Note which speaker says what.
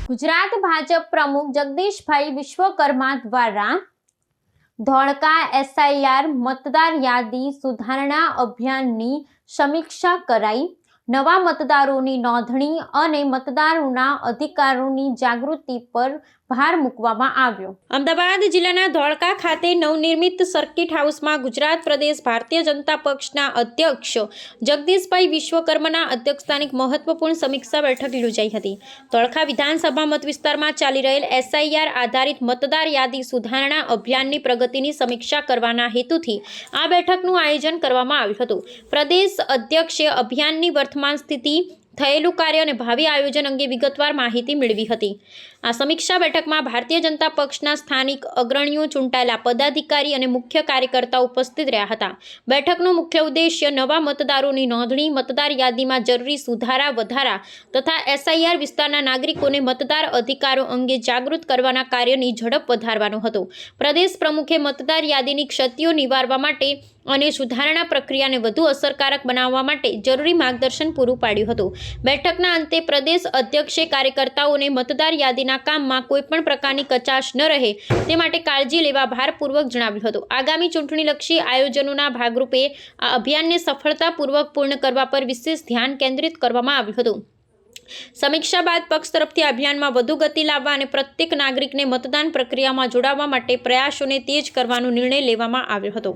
Speaker 1: ગુજરાત ભાજપ પ્રમુખ જગદીશભાઈ વિશ્વકર્મા દ્વારા ધોળકા એસઆઈઆર મતદાર યાદી સુધારણા અભિયાનની સમીક્ષા કરાઈ। નવા મતદારોની નોંધણી અને મતદારોના અધિકારોની જાગૃતિ પર ભાર મૂકવામાં આવ્યો। અમદાવાદ જિલ્લાના ધોળકા ખાતે નવનિર્મિત સર્કિટ હાઉસમાં ગુજરાત પ્રદેશ ભારતીય જનતા પક્ષના અધ્યક્ષ જગદીશભાઈ વિશ્વકર્માના અધ્યક્ષસ્થાને મહત્વપૂર્ણ સમીક્ષા બેઠક યોજાઈ હતી। ધોળકા વિધાનસભા મત વિસ્તારમાં ચાલી રહેલ એસઆઈઆર આધારિત મતદાર યાદી સુધારણા અભિયાનની પ્રગતિની સમીક્ષા કરવાના હેતુથી આ બેઠકનું આયોજન કરવામાં આવ્યું હતું। પ્રદેશ અધ્યક્ષે અભિયાનની વર્તમાન સ્થિતિ, થયેલું કાર્ય અને ભાવિ આયોજન અંગે વિગતવાર માહિતી મેળવી હતી। આ સમીક્ષા બેઠકમાં ભારતીય જનતા પક્ષના સ્થાનિક અગ્રણીઓ, ચૂંટાયેલા પદાધિકારી અને મુખ્ય કાર્યકર્તાઓ ઉપસ્થિત રહ્યા હતા। બેઠકનો મુખ્ય ઉદ્દેશ્ય નવા મતદારોની નોંધણી, મતદાર યાદીમાં જરૂરી સુધારા વધારા તથા એસઆઈઆર વિસ્તારના નાગરિકોને મતદાર અધિકારો અંગે જાગૃત કરવાના કાર્યની ઝડપ વધારવાનો હતો। પ્રદેશ પ્રમુખે મતદાર યાદીની ક્ષતિઓ નિવારવા માટે અને સુધારણા પ્રક્રિયાને વધુ અસરકારક બનાવવા માટે જરૂરી માર્ગદર્શન પૂરું પાડ્યું હતું। બેઠકના અંતે પ્રદેશ અધ્યક્ષે કાર્યકર્તાઓને મતદાર યાદીના કામમાં કોઈપણ પ્રકારની કચાશ ન રહે તે માટે કાળજી લેવા ભારપૂર્વક જણાવ્યું હતું। આગામી ચૂંટણીલક્ષી આયોજનોના ભાગરૂપે આ અભિયાનને સફળતાપૂર્વક પૂર્ણ કરવા પર વિશેષ ધ્યાન કેન્દ્રિત કરવામાં આવ્યું હતું। સમીક્ષા બાદ પક્ષ તરફથી અભિયાનમાં વધુ ગતિ લાવવા અને પ્રત્યેક નાગરિકને મતદાન પ્રક્રિયામાં જોડાવા માટે પ્રયાસોને તેજ કરવાનો નિર્ણય લેવામાં આવ્યો હતો।